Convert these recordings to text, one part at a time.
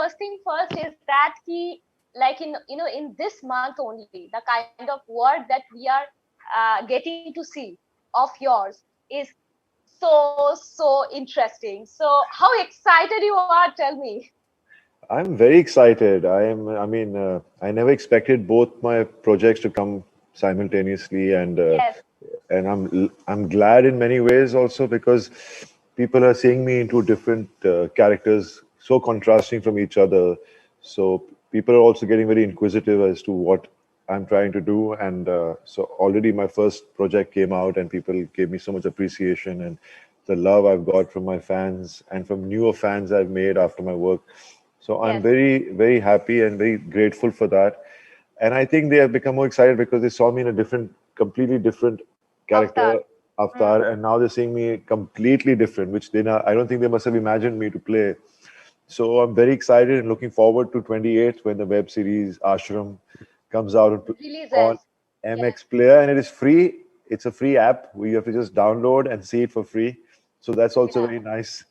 first thing first is that like in this month only, the kind of work that we are getting to see of yours is so interesting. So how excited you are? Tell me. I'm very excited. I never expected both my projects to come simultaneously, Yes, and I'm glad in many ways also because people are seeing me into different characters, so contrasting from each other. So people are also getting very inquisitive as to what I'm trying to do, and so already my first project came out, and people gave me so much appreciation and the love I've got from my fans and from newer fans I've made after my work. So I'm yes. very happy and very grateful for that. And I think they have become more excited because they saw me in a completely different character, Avatar. Hmm. Avatar, and now they're seeing me completely different, which I don't think they must have imagined me to play. So I'm very excited and looking forward to 28th when the web series Ashram comes out on Releases. MX Player, and it is free. It's a free app. We have to just download and see it for free. So that's also Yeah. very nice.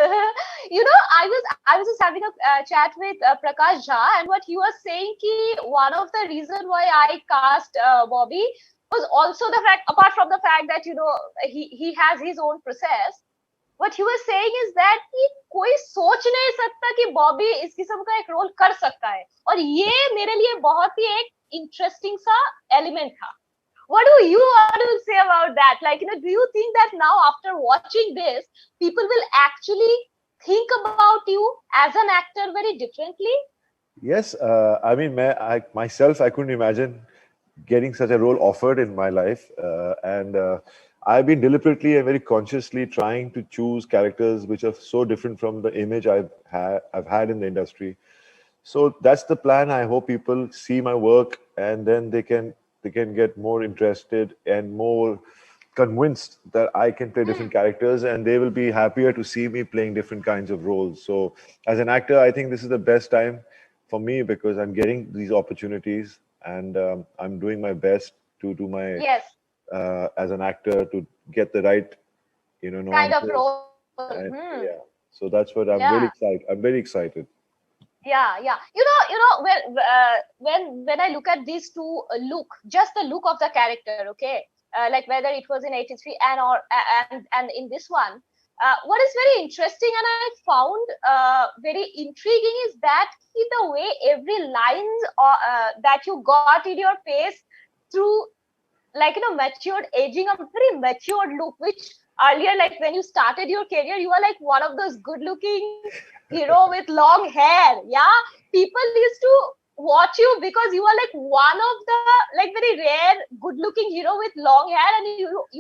I was just having a chat with Prakash Jha, and what he was saying ki one of the reason why I cast Bobby was also the fact, apart from the fact that he has his own process. What he was saying is that कि कोई सोच नहीं सकता कि बॉबी इस किस्म का एक रोल कर सकता है, और ये मेरे लिए बहुत ही एक इंटरेस्टिंग सा एलिमेंट था. What do you want to say about that? Like, do you think that now after watching this, people will actually think about you as an actor very differently? Yes, myself, I couldn't imagine getting such a role offered in my life, and I've been deliberately and very consciously trying to choose characters which are so different from the image I've had in the industry. So that's the plan. I hope people see my work, and then they can get more interested and more convinced that I can play Hmm. different characters, and they will be happier to see me playing different kinds of roles. So as an actor, I think this is the best time for me because I'm getting these opportunities, and I'm doing my best to do my Yes, as an actor to get the right kind of nuances, role. Hmm. and yeah. So that's what I'm Yeah. really excited. I'm very excited. Yeah. When I look at these two look, just the look of the character, okay, like whether it was in '83 and in this one, what is very interesting and I found very intriguing is that the way every lines that you got in your face through, like, matured aging, a very matured look, which earlier, like when you started your career, you were like one of those good looking hero with long hair. Yeah, people used to watch you because you are like one of the, like, very rare good looking hero with long hair, and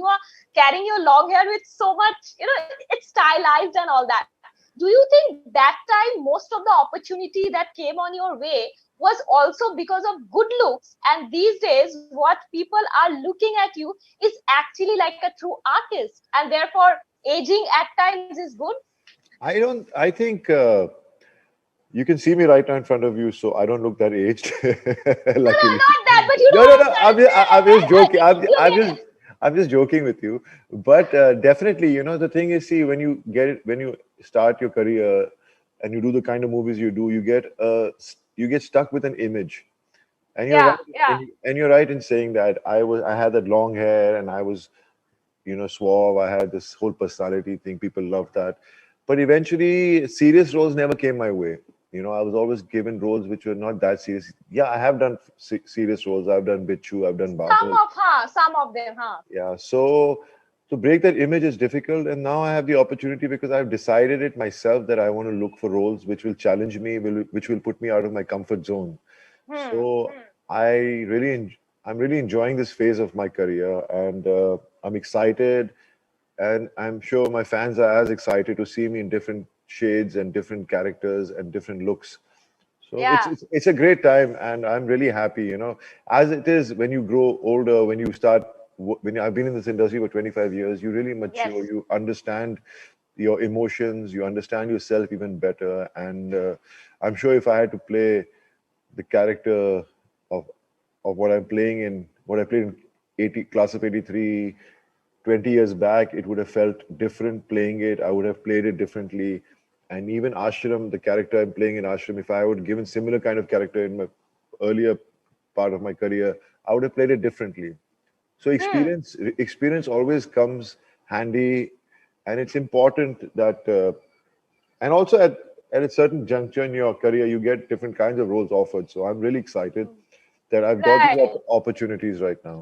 you are carrying your long hair with so much, it's stylized and all that. Do you think that time most of the opportunity that came on your way was also because of good looks, and these days what people are looking at you is actually like a true artist, and therefore aging at times is good? I don't. I think you can see me right now in front of you, so I don't look that aged. No, no, Luckily, not that, but you know no, what no, I'm no. trying to say. I'm just joking. You get. I'm just joking with you. But definitely, the thing is, see, when when you start your career and you do the kind of movies you do, you get stuck with an image. And you're Yeah, right, yeah. and you're right in saying that I had that long hair and I was suave. I had this whole personality thing. People loved that. But eventually, serious roles never came my way. I was always given roles which were not that serious. Yeah, I have done serious roles. I've done Bichu, I've done Badal. Some of them, huh? Yeah, so to break that image is difficult. And now I have the opportunity because I've decided it myself that I want to look for roles which will challenge me, which will put me out of my comfort zone. Hmm. So I really, I'm really enjoying this phase of my career, and I'm excited, and I'm sure my fans are as excited to see me in different shades and different characters and different looks. So it's Yeah. it's, it's a great time, and I'm really happy. As it is when you grow older, when you start, when I've been in this industry for 25 years, you really mature. Yes. You understand your emotions, you understand yourself even better, and I'm sure if I had to play the character of what I'm playing in what I played in 80 class of 83 20 years back, it would have felt different playing it. I would have played it differently, And even Ashram, the character I'm playing in Ashram, if I would given similar kind of character in my earlier part of my career, I would have played it differently. So Hmm. experience always comes handy, and it's important that, and also at a certain juncture in your career, you get different kinds of roles offered. So I'm really excited that I've got these Right. opportunities right now.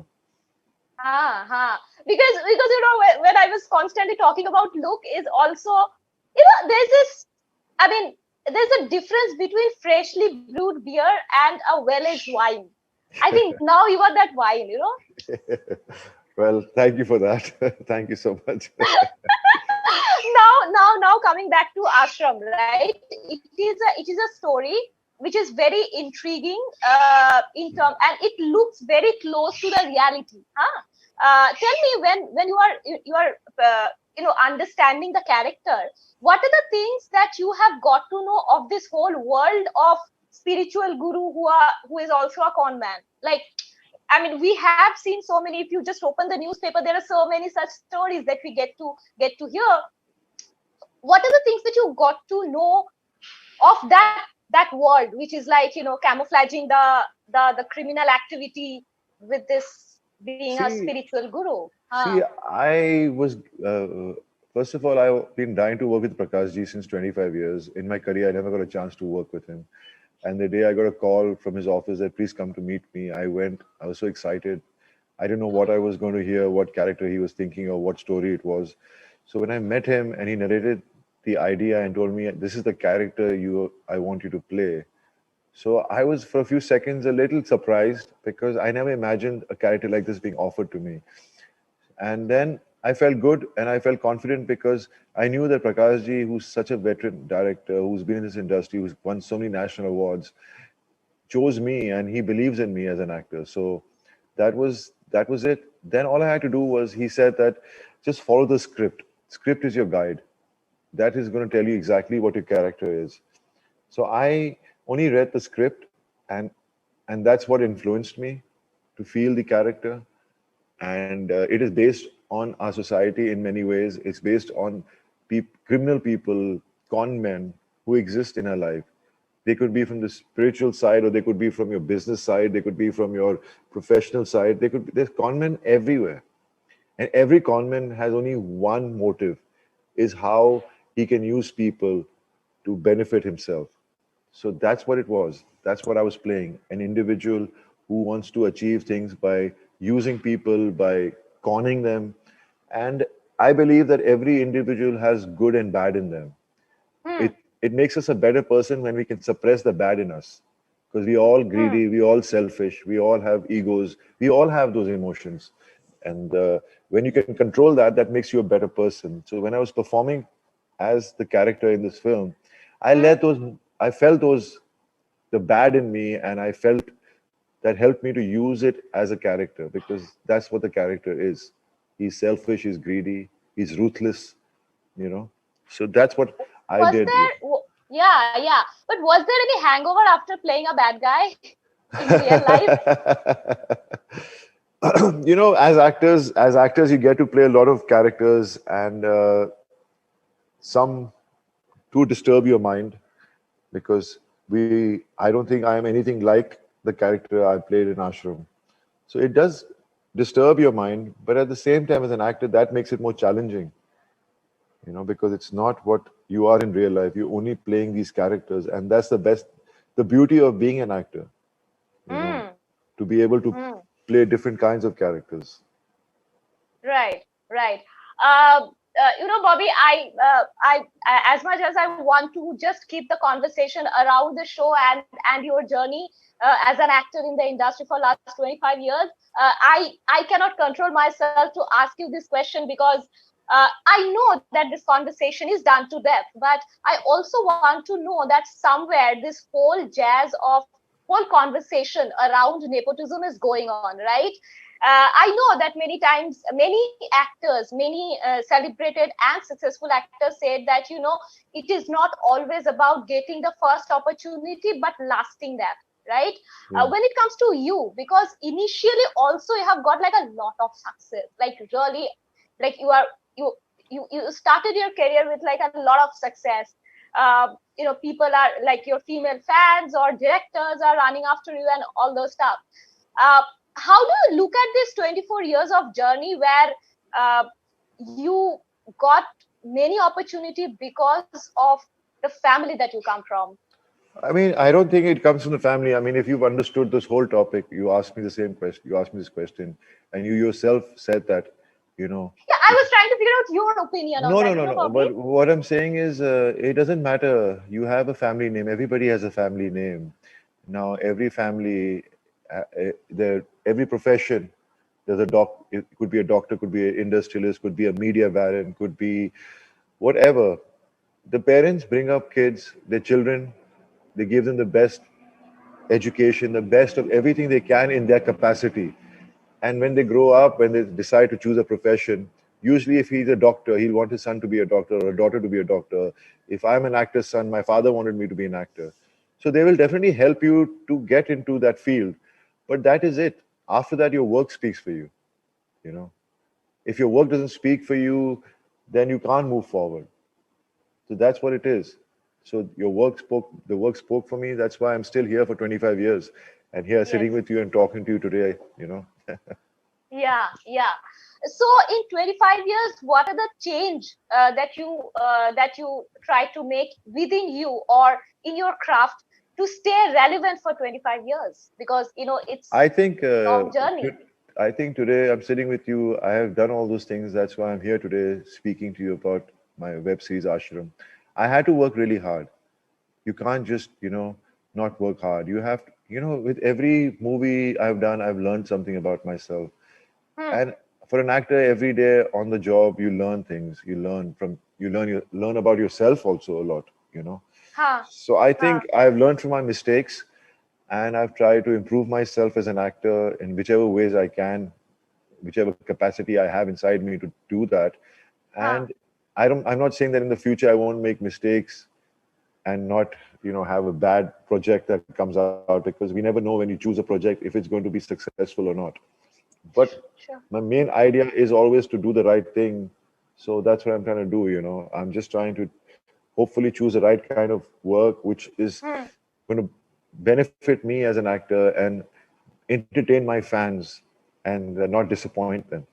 Because when I was constantly talking about look is also, there's this, I mean, there's a difference between freshly brewed beer and a well-aged wine. I think now you are that wine. Well, thank you for that. Thank you so much. Now coming back to Ashram, right? It is a story which is very intriguing in term, and it looks very close to the reality. Tell me, when you are understanding the character, what are the things that you have got to know of this whole world of spiritual guru who is also a con man? Like, I mean, we have seen so many. If you just open the newspaper, there are so many such stories that we get to hear. What are the things that you got to know of that world, which is like, camouflaging the criminal activity with this being a See, spiritual guru? See, I was first of all, I've been dying to work with Prakash ji since 25 years. In my career, I never got a chance to work with him. And the day I got a call from his office that please come to meet me, I went. I was so excited. I didn't know what I was going to hear, what character he was thinking, or what story it was. So when I met him and he narrated the idea and told me this is the character I want you to play. So I was for a few seconds a little surprised because I never imagined a character like this being offered to me. And then I felt good and I felt confident because I knew that Prakash ji, who's such a veteran director, who's been in this industry, who's won so many national awards, chose me and he believes in me as an actor. So that was it. Then all I had to do was he said that just follow the script. Script is your guide. That is going to tell you exactly what your character is. So I only read the script, and that's what influenced me to feel the character. And it is based on our society in many ways. It's based on criminal people, con men who exist in our life. They could be from the spiritual side, or they could be from your business side. They could be from your professional side. There's con men everywhere, and every con man has only one motive: is how he can use people to benefit himself. So that's what it was. That's what I was playing. An individual who wants to achieve things by using people, by conning them. And I believe that every individual has good and bad in them. Hmm. It makes us a better person when we can suppress the bad in us. Because we all Hmm. greedy, we all selfish, we all have egos, we all have those emotions. And when you can control that, that makes you a better person. So when I was performing as the character in this film, I Hmm. let those, I felt those, the bad in me, and I felt that helped me to use it as a character because that's what the character is. He's selfish, he's greedy, he's ruthless, you know. So that's what I Was did. there? Yeah. But was there any hangover after playing a bad guy in real life? As actors, you get to play a lot of characters, and some to disturb your mind because I don't think I am anything like the character I played in Ashram. So it does disturb your mind, but at the same time, as an actor, that makes it more challenging, because it's not what you are in real life. You're only playing these characters, and that's the beauty of being an actor, you know, Hmm. to be able to Hmm. play different kinds of characters. Right. Bobby, as much as I want to just keep the conversation around the show and your journey as an actor in the industry for last 25 years, I cannot control myself to ask you this question because I know that this conversation is done to death, but I also want to know that somewhere this whole jazz of whole conversation around nepotism is going on, right? I know that many times, many actors, many celebrated and successful actors said that, it is not always about getting the first opportunity, but lasting that, right? Yeah. When it comes to you, because initially also you have got like a lot of success, like really, like you started your career with like a lot of success. people are like your female fans or directors are running after you and all those stuff. Uh, how do you look at this 24 years of journey where you got many opportunity because of the family that you come from? I mean, I don't think it comes from the family. I mean, if you've understood this whole topic, you asked me the same question. You asked me this question, and you yourself said that, you know, Yeah, I if was trying to figure out your opinion on no, that, no, no, no. Bobby. But what I'm saying is, it doesn't matter. You have a family name. Everybody has a family name. Now, every family, every profession, there's a doc. It could be a doctor, could be an industrialist, could be a media baron, could be whatever. The parents bring up kids, their children. They give them the best education, the best of everything they can in their capacity. And when they grow up, when they decide to choose a profession, usually if he's a doctor, he'll want his son to be a doctor or a daughter to be a doctor. If I'm an actor's son, my father wanted me to be an actor. So they will definitely help you to get into that field. But that is it. After that, your work speaks for you. You know, if your work doesn't speak for you, then you can't move forward. So that's what it is. So the work spoke for me. That's why I'm still here for 25 years and here sitting Yes. with you and talking to you today, you know. Yeah, yeah. So in 25 years, what are the change that you try to make within you or in your craft to stay relevant for 25 years? Because it's I think long journey. I think today I'm sitting with you. I have done all those things. That's why I'm here today speaking to you about my web series Ashram. I had to work really hard. You can't just, not work hard. You have to, with every movie I've done, I've learned something about myself. Hmm. And for an actor, every day on the job, you learn things. You learn about yourself also a lot, Huh. So I Huh. think I've learned from my mistakes and I've tried to improve myself as an actor in whichever ways I can, whichever capacity I have inside me to do that. Huh. And I'm not saying that in the future I won't make mistakes and not, have a bad project that comes out, because we never know when you choose a project if it's going to be successful or not. But Sure. my main idea is always to do the right thing. So that's what I'm trying to do, I'm just trying to hopefully choose the right kind of work which is Hmm. going to benefit me as an actor and entertain my fans and not disappoint them,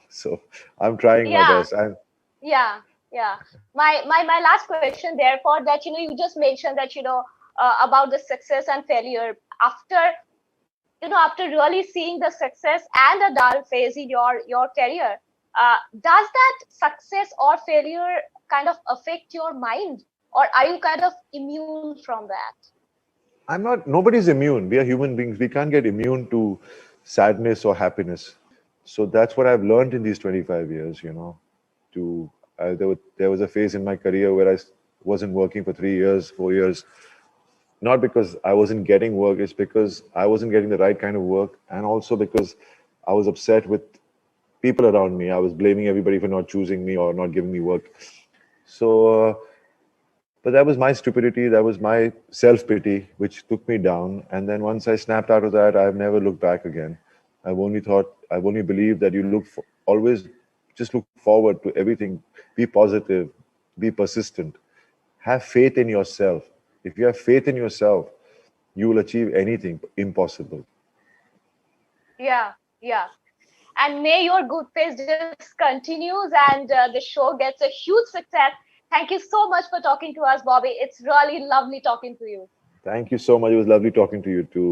So I'm trying my Yeah. best. And Yeah, yeah. My last question, therefore, that you just mentioned that about the success and failure after after really seeing the success and a dull phase in your career. Does that success or failure kind of affect your mind, or are you kind of immune from that? nobody's immune. We are human beings. We can't get immune to sadness or happiness. So that's what I've learned in these 25 years, to there was a phase in my career where wasn't working for 3 years, 4 years, not because I wasn't getting work, it's because I wasn't getting the right kind of work, and also because I was upset with people around me. I was blaming everybody for not choosing me or not giving me work. So, but that was my stupidity. That was my self pity, which took me down. And then once I snapped out of that, I've never looked back again. I've only believed that always just look forward to everything. Be positive, be persistent, have faith in yourself. If you have faith in yourself, you will achieve anything impossible. Yeah, yeah. And may your good phase just continues and the show gets a huge success. Thank you so much for talking to us, Bobby. It's really lovely talking to you. Thank you so much. It was lovely talking to you too.